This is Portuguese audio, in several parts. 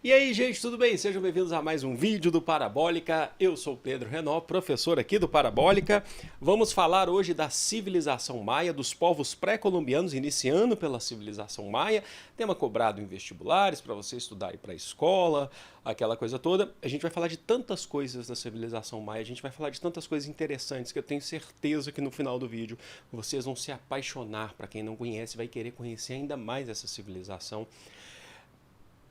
E aí, gente, tudo bem? Sejam bem-vindos a mais um vídeo do Parabólica. Eu sou o Pedro Renault, professor aqui do Parabólica. Vamos falar hoje da civilização maia, dos povos pré-colombianos, iniciando pela civilização maia. Tema cobrado em vestibulares, para você estudar e para a escola, aquela coisa toda. A gente vai falar de tantas coisas da civilização maia, a gente vai falar de tantas coisas interessantes que eu tenho certeza que no final do vídeo vocês vão se apaixonar. Para quem não conhece, vai querer conhecer ainda mais essa civilização.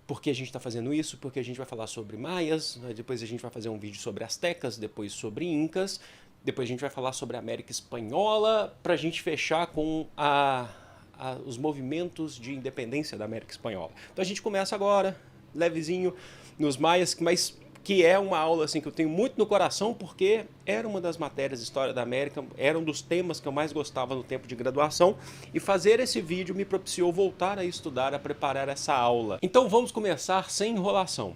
Por que a gente está fazendo isso? Porque a gente vai falar sobre maias, né? Depois a gente vai fazer um vídeo sobre astecas, depois sobre incas, depois a gente vai falar sobre a América Espanhola, para a gente fechar com os movimentos de independência da América Espanhola. Então a gente começa agora, levezinho, nos maias, mas que é uma aula assim que eu tenho muito no coração, porque era uma das matérias de História da América, era um dos temas que eu mais gostava no tempo de graduação, e fazer esse vídeo me propiciou voltar a estudar, a preparar essa aula. Então vamos começar sem enrolação.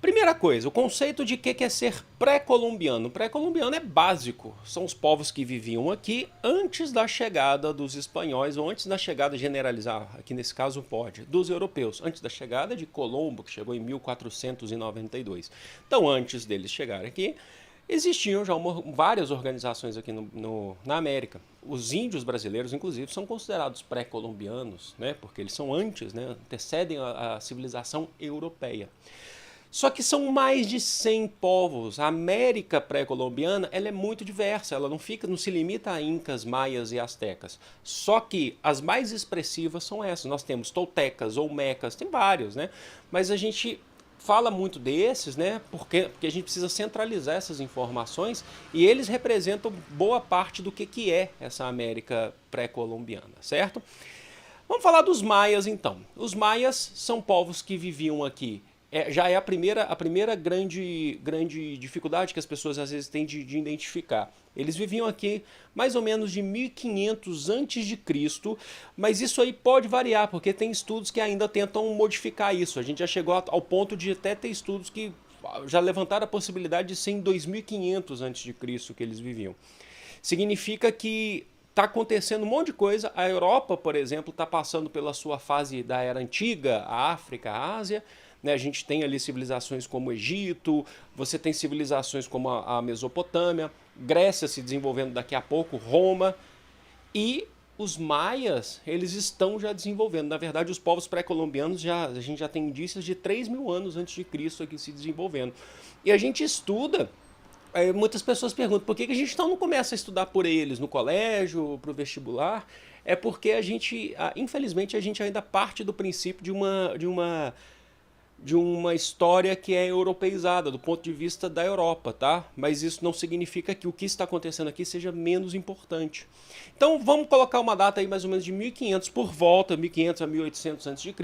Primeira coisa, o conceito de que é ser pré-colombiano. Pré-colombiano é básico, são os povos que viviam aqui antes da chegada dos espanhóis, ou antes da chegada generalizada, aqui nesse caso pode, dos europeus, antes da chegada de Colombo, que chegou em 1492. Então antes deles chegarem aqui, existiam já várias organizações aqui na América. Os índios brasileiros, inclusive, são considerados pré-colombianos, né, porque eles são antes, né, antecedem a civilização europeia. Só que são mais de 100 povos. A América pré-colombiana ela é muito diversa, ela não se limita a incas, maias e astecas. Só que as mais expressivas são essas. Nós temos toltecas, olmecas, tem vários, né? Mas a gente fala muito desses, né? Porque a gente precisa centralizar essas informações e eles representam boa parte do que é essa América pré-colombiana, certo? Vamos falar dos maias então. Os maias são povos que viviam aqui. Já é a primeira grande dificuldade que as pessoas às vezes têm de identificar. Eles viviam aqui mais ou menos de 1500 antes de Cristo, mas isso aí pode variar, porque tem estudos que ainda tentam modificar isso. A gente já chegou ao ponto de até ter estudos que já levantaram a possibilidade de ser em 2500 antes de Cristo que eles viviam. Significa que está acontecendo um monte de coisa. A Europa, por exemplo, está passando pela sua fase da Era Antiga, a África, a Ásia. A gente tem ali civilizações como o Egito, você tem civilizações como a Mesopotâmia, Grécia se desenvolvendo daqui a pouco, Roma, e os maias, eles estão já desenvolvendo. Na verdade, os povos pré-colombianos, a gente já tem indícios de 3.000 anos antes de Cristo aqui se desenvolvendo. E a gente estuda. Muitas pessoas perguntam por que a gente então não começa a estudar por eles no colégio, para o vestibular. É porque a gente, infelizmente, a gente ainda parte do princípio de uma história que é europeizada, do ponto de vista da Europa, tá? Mas isso não significa que o que está acontecendo aqui seja menos importante. Então vamos colocar uma data aí mais ou menos de 1500 por volta, 1500 a 1800 a.C.,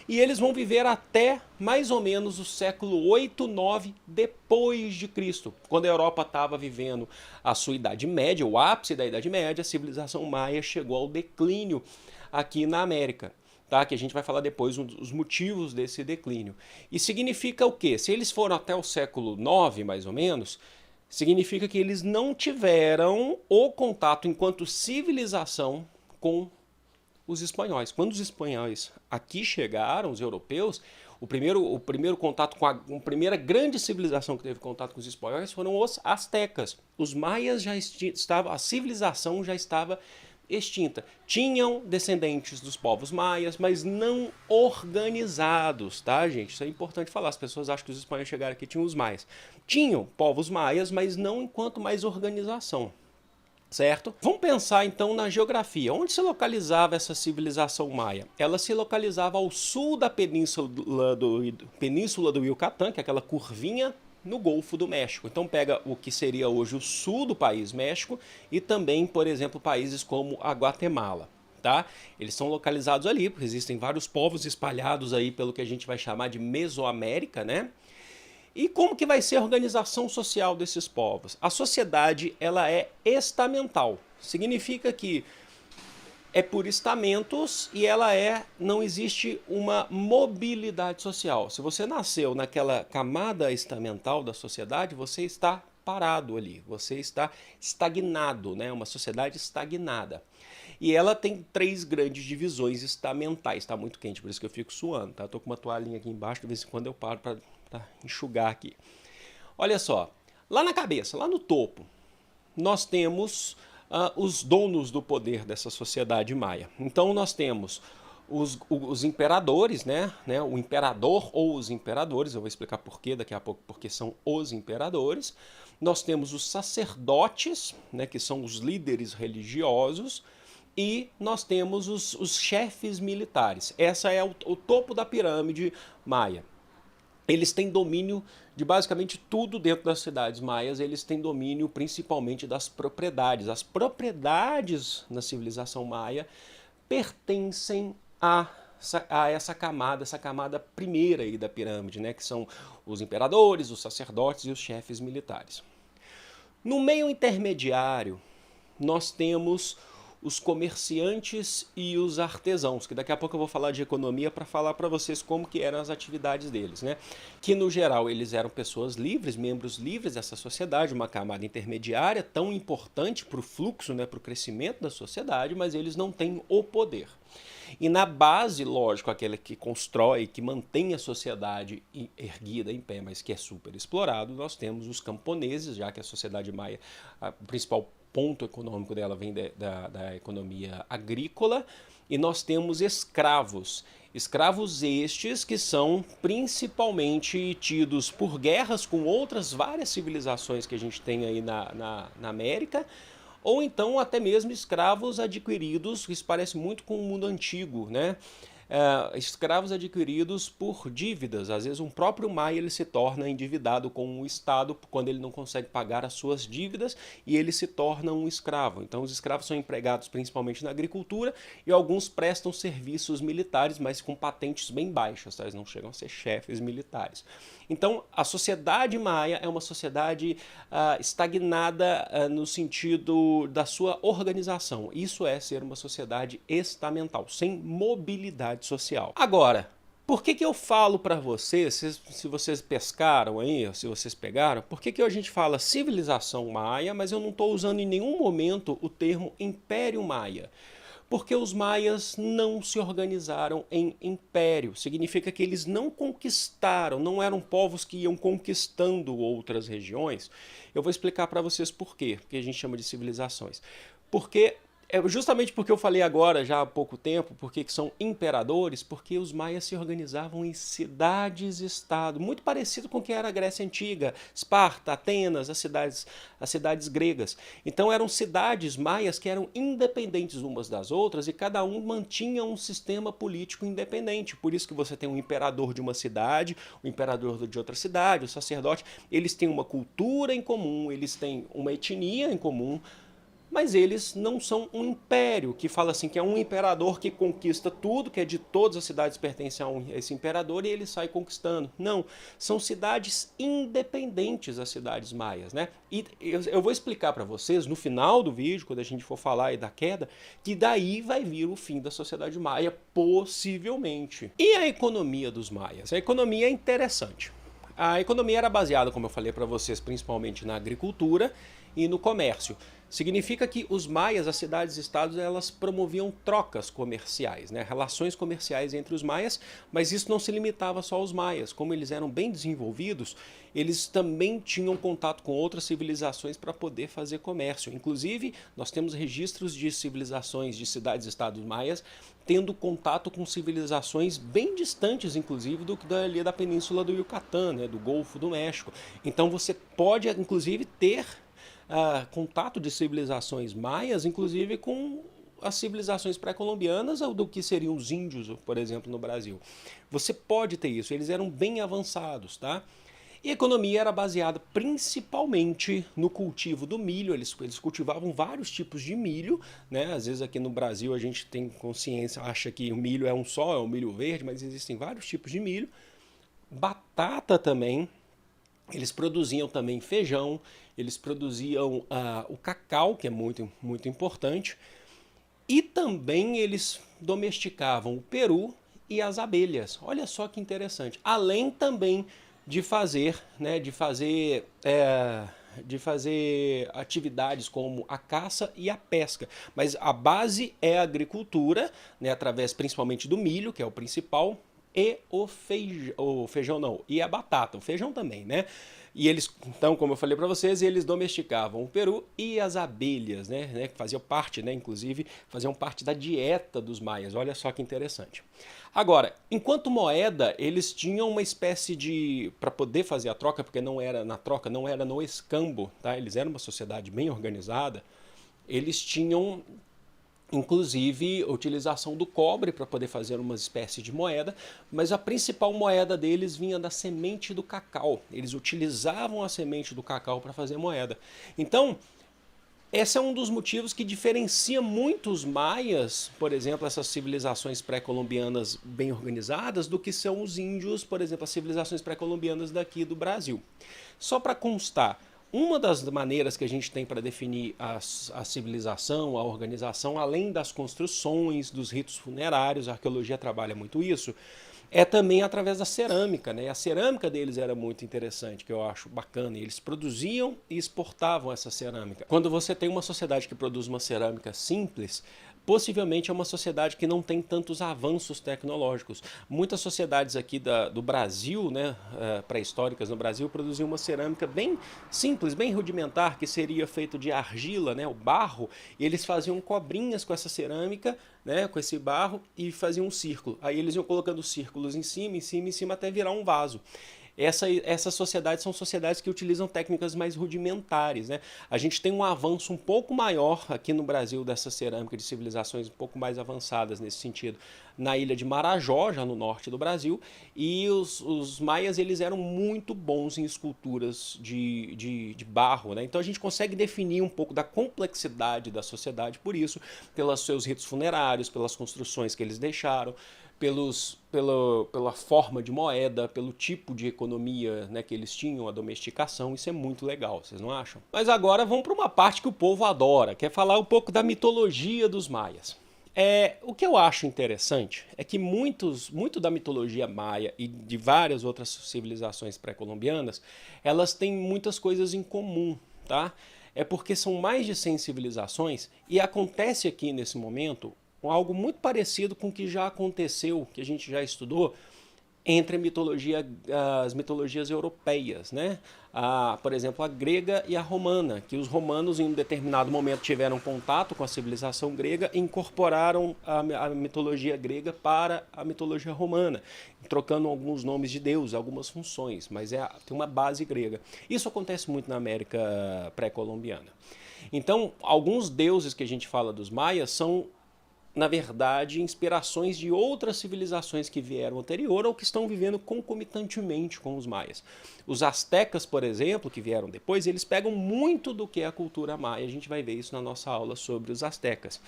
e eles vão viver até mais ou menos o século 8, 9 depois de Cristo, quando a Europa estava vivendo a sua Idade Média, o ápice da Idade Média, a civilização maia chegou ao declínio aqui na América. Tá? Que a gente vai falar depois os motivos desse declínio. E significa o quê? Se eles foram até o século IX, mais ou menos, significa que eles não tiveram o contato enquanto civilização com os espanhóis. Quando os espanhóis aqui chegaram, os europeus, o primeiro contato com a primeira grande civilização que teve contato com os espanhóis foram os astecas. Os maias já estavam, a civilização já estava extinta. Tinham descendentes dos povos maias, mas não organizados, tá, gente? Isso é importante falar. As pessoas acham que os espanhóis chegaram aqui e tinham os maias. Tinham povos maias, mas não enquanto mais organização. Certo? Vamos pensar então na geografia. Onde se localizava essa civilização maia? Ela se localizava ao sul da península do Yucatán, que é aquela curvinha no Golfo do México. Então pega o que seria hoje o sul do país México e também, por exemplo, países como a Guatemala. Tá? Eles são localizados ali, porque existem vários povos espalhados aí pelo que a gente vai chamar de Mesoamérica, né? E como que vai ser a organização social desses povos? A sociedade ela é estamental. Significa que é por estamentos e não existe uma mobilidade social. Se você nasceu naquela camada estamental da sociedade, você está parado ali, você está estagnado, né? Uma sociedade estagnada. E ela tem 3 grandes divisões estamentais. Está muito quente, por isso que eu fico suando, tá? Tô com uma toalhinha aqui embaixo, de vez em quando eu paro para enxugar aqui. Olha só, lá na cabeça, lá no topo, nós temos os donos do poder dessa sociedade maia. Então nós temos os imperadores, né? O imperador ou os imperadores, eu vou explicar por quê daqui a pouco, porque são os imperadores. Nós temos os sacerdotes, né? Que são os líderes religiosos, e nós temos os chefes militares. Essa é o topo da pirâmide maia. Eles têm domínio de basicamente tudo dentro das cidades maias, eles têm domínio principalmente das propriedades. As propriedades na civilização maia pertencem a essa camada primeira aí da pirâmide, né, que são os imperadores, os sacerdotes e os chefes militares. No meio intermediário, nós temos os comerciantes e os artesãos, que daqui a pouco eu vou falar de economia para falar para vocês como que eram as atividades deles, né? Que no geral eles eram pessoas livres, membros livres dessa sociedade, uma camada intermediária tão importante para o fluxo, né, para o crescimento da sociedade, mas eles não têm o poder. E na base, lógico, aquele que constrói, que mantém a sociedade erguida em pé, mas que é super explorado, nós temos os camponeses, já que a sociedade maia, o principal ponto econômico dela vem da economia agrícola, e nós temos escravos. Escravos estes que são principalmente tidos por guerras com outras várias civilizações que a gente tem aí na América, ou então até mesmo escravos adquiridos, que isso parece muito com o mundo antigo, né? Escravos adquiridos por dívidas. Às vezes um próprio maia ele se torna endividado com o Estado quando ele não consegue pagar as suas dívidas e ele se torna um escravo. Então os escravos são empregados principalmente na agricultura e alguns prestam serviços militares, mas com patentes bem baixas, tá? Eles não chegam a ser chefes militares. Então a sociedade maia é uma sociedade estagnada no sentido da sua organização. Isso é ser uma sociedade estamental, sem mobilidade social. Agora, por que eu falo para vocês, se vocês pescaram aí, se vocês pegaram, por que a gente fala civilização maia, mas eu não estou usando em nenhum momento o termo Império Maia? Porque os maias não se organizaram em império. Significa que eles não conquistaram, não eram povos que iam conquistando outras regiões. Eu vou explicar para vocês por quê, porque a gente chama de civilizações. Justamente porque eu falei agora, já há pouco tempo, porque são imperadores, porque os maias se organizavam em cidades-estado, muito parecido com o que era a Grécia Antiga, Esparta, Atenas, as cidades gregas. Então eram cidades maias que eram independentes umas das outras e cada um mantinha um sistema político independente. Por isso que você tem um imperador de uma cidade, um imperador de outra cidade, o sacerdote, eles têm uma cultura em comum, eles têm uma etnia em comum, mas eles não são um império, que fala assim, que é um imperador que conquista tudo, que é de todas as cidades pertencem a esse imperador e ele sai conquistando. Não, são cidades independentes, as cidades maias, né? E eu vou explicar para vocês no final do vídeo, quando a gente for falar aí da queda, que daí vai vir o fim da sociedade maia, possivelmente. E a economia dos maias? A economia é interessante. A economia era baseada, como eu falei para vocês, principalmente na agricultura e no comércio. Significa que os maias, as cidades-estados, elas promoviam trocas comerciais, né? Relações comerciais entre os maias, mas isso não se limitava só aos maias. Como eles eram bem desenvolvidos, eles também tinham contato com outras civilizações para poder fazer comércio. Inclusive, nós temos registros de civilizações, de cidades-estados maias, tendo contato com civilizações bem distantes, inclusive, ali da península do Yucatán, né? Do Golfo do México. Então você pode, inclusive, ter contato de civilizações maias, inclusive com as civilizações pré-colombianas ou do que seriam os índios, por exemplo, no Brasil. Você pode ter isso, eles eram bem avançados, tá? E a economia era baseada principalmente no cultivo do milho, eles cultivavam vários tipos de milho, né? Às vezes aqui no Brasil a gente tem consciência, acha que o milho é um só, é o milho verde, mas existem vários tipos de milho. Batata também. Eles produziam também feijão, eles produziam o cacau, que é muito, muito importante, e também eles domesticavam o peru e as abelhas. Olha só que interessante. Além também de fazer de fazer atividades como a caça e a pesca. Mas a base é a agricultura, né, através principalmente do milho, que é o principal, e o feijão não, e a batata, o feijão também, né? E eles, então, como eu falei para vocês, eles domesticavam o peru e as abelhas, né, que faziam parte, né, inclusive, faziam parte da dieta dos maias. Olha só que interessante. Agora, enquanto moeda, eles tinham uma espécie de, para poder fazer a troca, porque não era na troca, não era no escambo, tá? Eles eram uma sociedade bem organizada. Eles tinham inclusive a utilização do cobre para poder fazer uma espécie de moeda, mas a principal moeda deles vinha da semente do cacau. Eles utilizavam a semente do cacau para fazer moeda. Então, esse é um dos motivos que diferencia muito os maias, por exemplo, essas civilizações pré-colombianas bem organizadas, do que são os índios, por exemplo, as civilizações pré-colombianas daqui do Brasil. Só para constar, uma das maneiras que a gente tem para definir a civilização, a organização, além das construções, dos ritos funerários, a arqueologia trabalha muito isso, é também através da cerâmica, né? A cerâmica deles era muito interessante, que eu acho bacana. Eles produziam e exportavam essa cerâmica. Quando você tem uma sociedade que produz uma cerâmica simples, possivelmente é uma sociedade que não tem tantos avanços tecnológicos. Muitas sociedades aqui do Brasil, né, pré-históricas no Brasil, produziam uma cerâmica bem simples, bem rudimentar, que seria feito de argila, né, o barro, e eles faziam cobrinhas com essa cerâmica, né, com esse barro, e faziam um círculo. Aí eles iam colocando círculos em cima, em cima, em cima, até virar um vaso. Essas sociedades são sociedades que utilizam técnicas mais rudimentares, né? A gente tem um avanço um pouco maior aqui no Brasil dessa cerâmica de civilizações um pouco mais avançadas nesse sentido, na ilha de Marajó, já no norte do Brasil, e os maias eles eram muito bons em esculturas de barro, né? Então a gente consegue definir um pouco da complexidade da sociedade por isso, pelos seus ritos funerários, pelas construções que eles deixaram, pela forma de moeda, pelo tipo de economia, né, que eles tinham, a domesticação. Isso é muito legal, vocês não acham? Mas agora vamos para uma parte que o povo adora, que é falar um pouco da mitologia dos maias. O que eu acho interessante é que muito da mitologia maia e de várias outras civilizações pré-colombianas, elas têm muitas coisas em comum, tá? É porque são mais de 100 civilizações e acontece aqui nesse momento algo muito parecido com o que já aconteceu, que a gente já estudou, entre as mitologias europeias, né? Por exemplo, a grega e a romana, que os romanos em um determinado momento tiveram contato com a civilização grega e incorporaram a mitologia grega para a mitologia romana, trocando alguns nomes de deus, algumas funções, mas tem uma base grega. Isso acontece muito na América pré-colombiana. Então, alguns deuses que a gente fala dos maias são, na verdade, inspirações de outras civilizações que vieram anterior ou que estão vivendo concomitantemente com os maias. Os astecas, por exemplo, que vieram depois, eles pegam muito do que é a cultura maia. A gente vai ver isso na nossa aula sobre os astecas.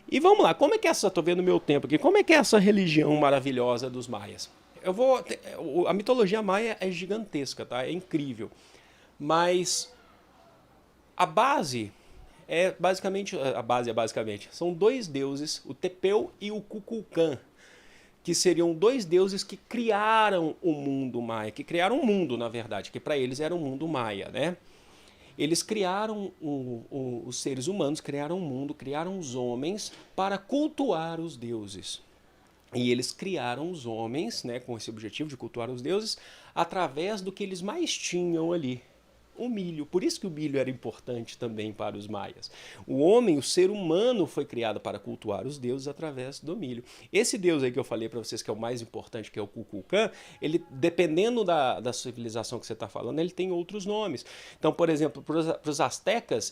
E vamos lá, como é que tô vendo meu tempo aqui, como é que é essa religião maravilhosa dos maias? A mitologia maia é gigantesca, tá? É incrível. Mas a base são dois deuses, o Tepeu e o Kukulcán, que seriam dois deuses que criaram o mundo maia, que criaram o mundo, na verdade, que para eles era o mundo maia, né? Eles criaram os seres humanos, criaram o mundo, criaram os homens para cultuar os deuses. E eles criaram os homens, né, com esse objetivo de cultuar os deuses, através do que eles mais tinham ali, o milho. Por isso que o milho era importante também para os maias. O homem, o ser humano, foi criado para cultuar os deuses através do milho. Esse deus aí que eu falei para vocês que é o mais importante, que é o Kukulcán, ele, dependendo da civilização que você está falando, ele tem outros nomes. Então, por exemplo, para os astecas,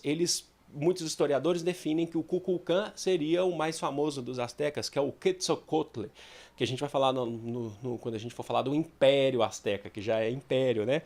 muitos historiadores definem que o Kukulcán seria o mais famoso dos astecas, que é o Quetzalcóatl, que a gente vai falar quando a gente for falar do Império Azteca, que já é império, né?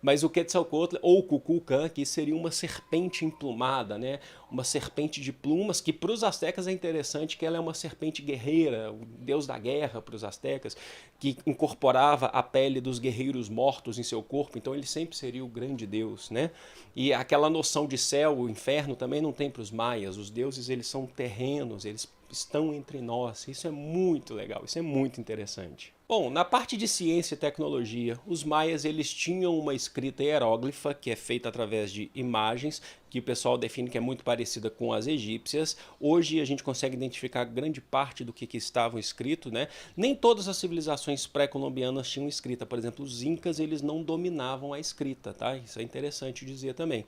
Mas o Quetzalcóatl, ou Kukulcán, que seria uma serpente emplumada, né? Uma serpente de plumas, que para os astecas é interessante que ela é uma serpente guerreira, o deus da guerra para os astecas, que incorporava a pele dos guerreiros mortos em seu corpo, então ele sempre seria o grande deus, né? E aquela noção de céu, o inferno também não tem para os maias, os deuses eles são terrenos, eles estão entre nós, isso é muito legal, isso é muito interessante. Bom, na parte de ciência e tecnologia, os maias eles tinham uma escrita hieróglifa que é feita através de imagens, que o pessoal define que é muito parecida com as egípcias. Hoje a gente consegue identificar grande parte do que estavam escrito, né? Nem todas as civilizações pré-colombianas tinham escrita. Por exemplo, os incas eles não dominavam a escrita, tá? Isso é interessante dizer também.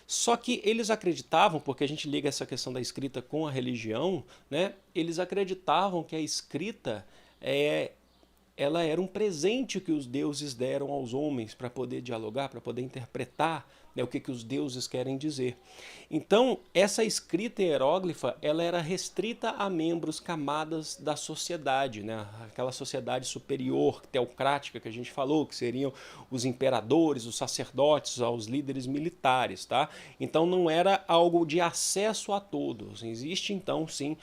Só que eles acreditavam, porque a gente liga essa questão da escrita com a religião, né? Eles acreditavam que a escrita ela era um presente que os deuses deram aos homens para poder dialogar, para poder interpretar, né, o que os deuses querem dizer. Então, essa escrita hieróglifa ela era restrita a membros, camadas da sociedade, né, aquela sociedade superior, teocrática que a gente falou, que seriam os imperadores, os sacerdotes, os líderes militares. Tá? Então, não era algo de acesso a todos. Existe, então, sim,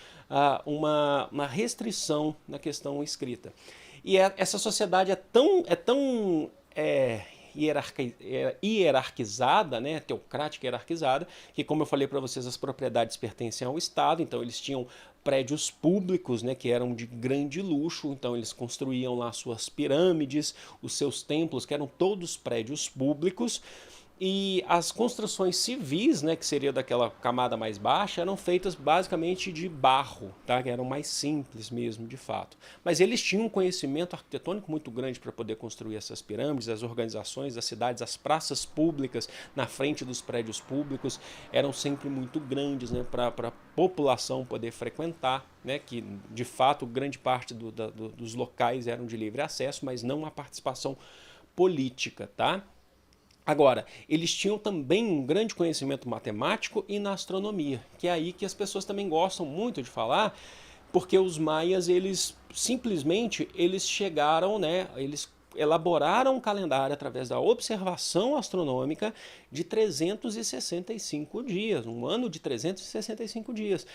uma restrição na questão escrita. E essa sociedade é tão hierarquizada, né, teocrática hierarquizada, que como eu falei para vocês, as propriedades pertencem ao Estado, então eles tinham prédios públicos, né, que eram de grande luxo, então eles construíam lá suas pirâmides, os seus templos, que eram todos prédios públicos. E as construções civis, né, que seria daquela camada mais baixa, eram feitas basicamente de barro, tá? Que eram mais simples mesmo, de fato. Mas eles tinham um conhecimento arquitetônico muito grande para poder construir essas pirâmides, as organizações das cidades, as praças públicas na frente dos prédios públicos eram sempre muito grandes, né, para a população poder frequentar, né, que de fato grande parte dos locais eram de livre acesso, mas não a participação política, tá? Agora, eles tinham também um grande conhecimento matemático e na astronomia, que é aí que as pessoas também gostam muito de falar, porque os maias, eles chegaram, né, eles elaboraram um calendário através da observação astronômica de 365 dias, um ano de 365 dias.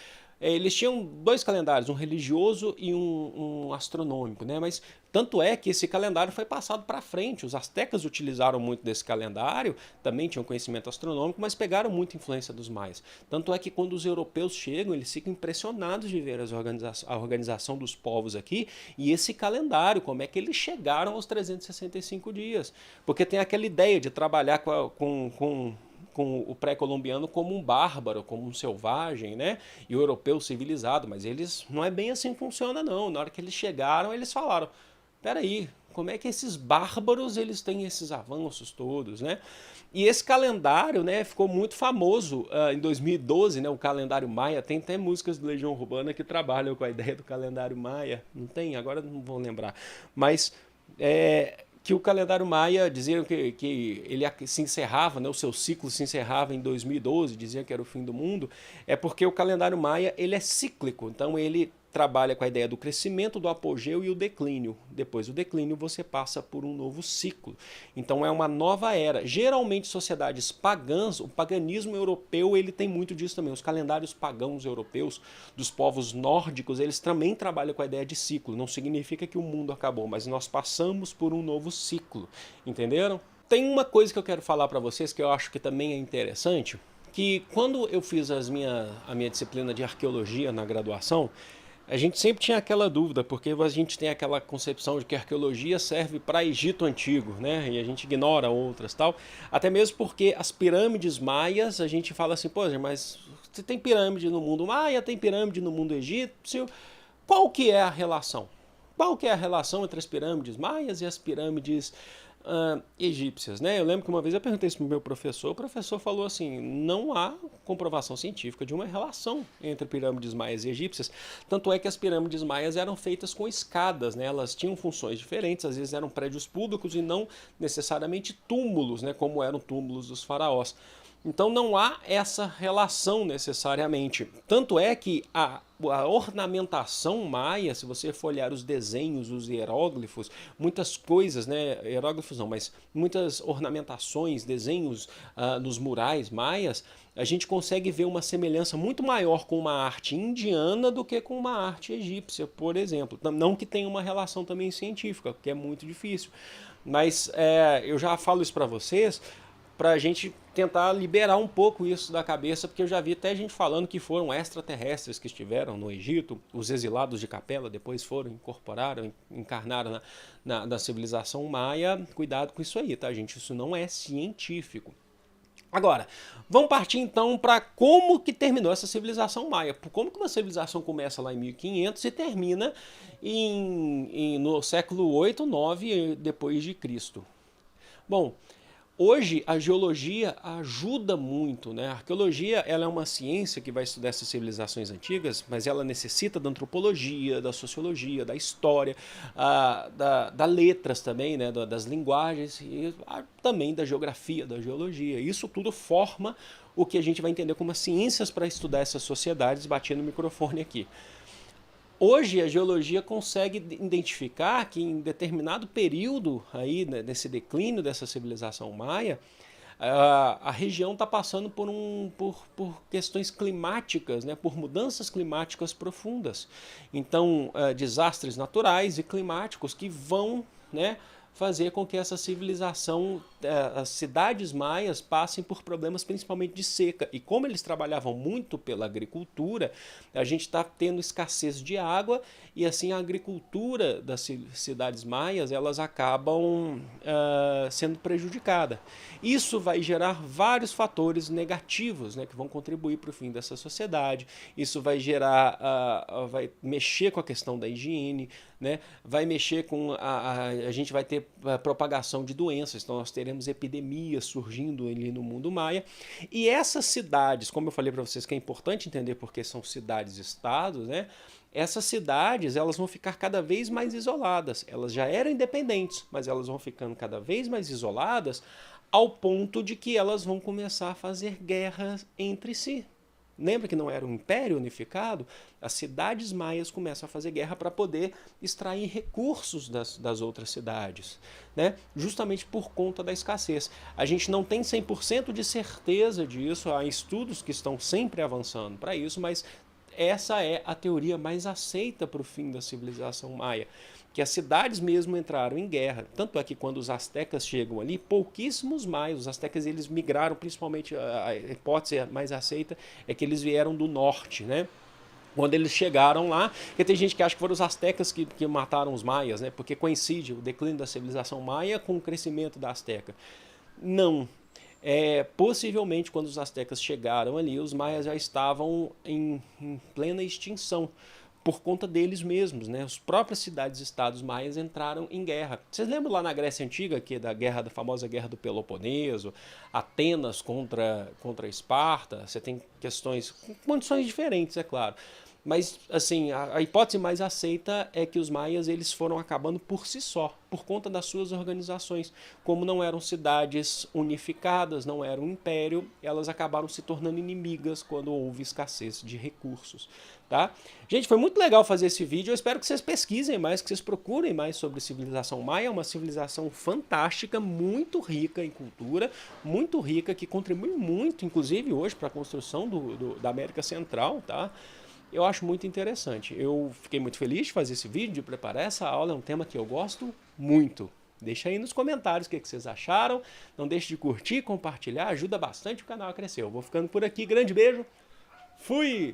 Eles tinham dois calendários, um religioso e um astronômico, né? Mas tanto é que esse calendário foi passado para frente. Os astecas utilizaram muito desse calendário, também tinham conhecimento astronômico, mas pegaram muita influência dos maias. Tanto é que quando os europeus chegam, eles ficam impressionados de ver a organização dos povos aqui e esse calendário, como é que eles chegaram aos 365 dias. Porque tem aquela ideia de trabalhar com o pré-colombiano como um bárbaro, como um selvagem, né? E o europeu civilizado, mas eles não é bem assim que funciona não. Na hora que eles chegaram, eles falaram: peraí, como é que esses bárbaros eles têm esses avanços todos, né? E esse calendário, né, ficou muito famoso em 2012, né, o calendário Maia. Tem até músicas do Legião Urbana que trabalham com a ideia do calendário Maia. Não tem? Agora não vou lembrar. Mas que o calendário Maia diziam que ele se encerrava, né, o seu ciclo se encerrava em 2012, diziam que era o fim do mundo, é porque o calendário Maia ele é cíclico, então ele trabalha com a ideia do crescimento, do apogeu e o declínio. Depois do declínio você passa por um novo ciclo. Então é uma nova era. Geralmente sociedades pagãs, o paganismo europeu ele tem muito disso também. Os calendários pagãos europeus, dos povos nórdicos, eles também trabalham com a ideia de ciclo. Não significa que o mundo acabou, mas nós passamos por um novo ciclo. Entenderam? Tem uma coisa que eu quero falar para vocês que eu acho que também é interessante, que quando eu fiz a minha disciplina de arqueologia na graduação, a gente sempre tinha aquela dúvida, porque a gente tem aquela concepção de que a arqueologia serve para Egito Antigo, né? E a gente ignora outras tal. Até mesmo porque as pirâmides maias, a gente fala assim, pô, mas você tem pirâmide no mundo maia, tem pirâmide no mundo egípcio, qual que é a relação? Qual que é a relação entre as pirâmides maias e as pirâmides egípcias, né? Eu lembro que uma vez eu perguntei isso para o meu professor, o professor falou assim, não há comprovação científica de uma relação entre pirâmides maias e egípcias, tanto é que as pirâmides maias eram feitas com escadas, né? Elas tinham funções diferentes, às vezes eram prédios públicos e não necessariamente túmulos, né? Como eram túmulos dos faraós. Então não há essa relação necessariamente. Tanto é que a ornamentação maia, se você for olhar os desenhos, os hieróglifos, muitas coisas, né, hieróglifos não, mas muitas ornamentações, desenhos nos murais maias, a gente consegue ver uma semelhança muito maior com uma arte indiana do que com uma arte egípcia, por exemplo. Não que tenha uma relação também científica, porque é muito difícil. Mas eu já falo isso para vocês, para a gente tentar liberar um pouco isso da cabeça, porque eu já vi até gente falando que foram extraterrestres que estiveram no Egito, os exilados de Capela depois foram, incorporaram, encarnaram na civilização maia. Cuidado com isso aí, tá, gente? Isso não é científico. Agora, vamos partir então para como que terminou essa civilização maia. Como que uma civilização começa lá em 1500 e termina no século 8, 9 depois de Cristo? Bom, hoje a geologia ajuda muito, né? A arqueologia ela é uma ciência que vai estudar essas civilizações antigas, mas ela necessita da antropologia, da sociologia, da história, da letras também, né? Das linguagens e também da geografia, da geologia. Isso tudo forma o que a gente vai entender como as ciências para estudar essas sociedades, batendo no microfone aqui. Hoje a geologia consegue identificar que em determinado período aí, né, nesse declínio dessa civilização maia, a região está passando por questões climáticas, né, por mudanças climáticas profundas. Então, desastres naturais e climáticos que vão, né, fazer com que essa civilização, as cidades maias passem por problemas principalmente de seca. E como eles trabalhavam muito pela agricultura, a gente está tendo escassez de água e assim a agricultura das cidades maias elas acabam sendo prejudicada. Isso vai gerar vários fatores negativos, né, que vão contribuir para o fim dessa sociedade. Isso vai gerar, vai mexer com a questão da higiene, né, vai mexer com a gente vai ter propagação de doenças, então nós teremos epidemias surgindo ali no mundo maia. E essas cidades, como eu falei para vocês que é importante entender porque são cidades-estados, né? Essas cidades elas vão ficar cada vez mais isoladas. Elas já eram independentes, mas elas vão ficando cada vez mais isoladas ao ponto de que elas vão começar a fazer guerras entre si. Lembra que não era um império unificado? As cidades maias começam a fazer guerra para poder extrair recursos das outras cidades, né? Justamente por conta da escassez. A gente não tem 100% de certeza disso, há estudos que estão sempre avançando para isso, mas essa é a teoria mais aceita para o fim da civilização maia, que as cidades mesmo entraram em guerra. Tanto é que quando os astecas chegam ali, pouquíssimos maias, os astecas eles migraram, principalmente a hipótese mais aceita é que eles vieram do norte, né? Quando eles chegaram lá, porque tem gente que acha que foram os astecas que mataram os maias, né? Porque coincide o declínio da civilização maia com o crescimento da asteca. Não. Possivelmente, quando os astecas chegaram ali, os maias já estavam em plena extinção por conta deles mesmos, né? As próprias cidades-estados maias entraram em guerra. Vocês lembram lá na Grécia Antiga, que da famosa guerra do Peloponeso, Atenas contra Esparta? Você tem questões, com condições diferentes, é claro. Mas, assim, a hipótese mais aceita é que os maias eles foram acabando por si só, por conta das suas organizações. Como não eram cidades unificadas, não eram um império, elas acabaram se tornando inimigas quando houve escassez de recursos, tá? Gente, foi muito legal fazer esse vídeo. Eu espero que vocês pesquisem mais, que vocês procurem mais sobre a civilização maia. É uma civilização fantástica, muito rica em cultura, muito rica, que contribui muito, inclusive hoje, para a construção da América Central, tá? Eu acho muito interessante. Eu fiquei muito feliz de fazer esse vídeo, de preparar essa aula. É um tema que eu gosto muito. Deixa aí nos comentários o que vocês acharam. Não deixe de curtir, compartilhar. Ajuda bastante o canal a crescer. Eu vou ficando por aqui. Grande beijo. Fui!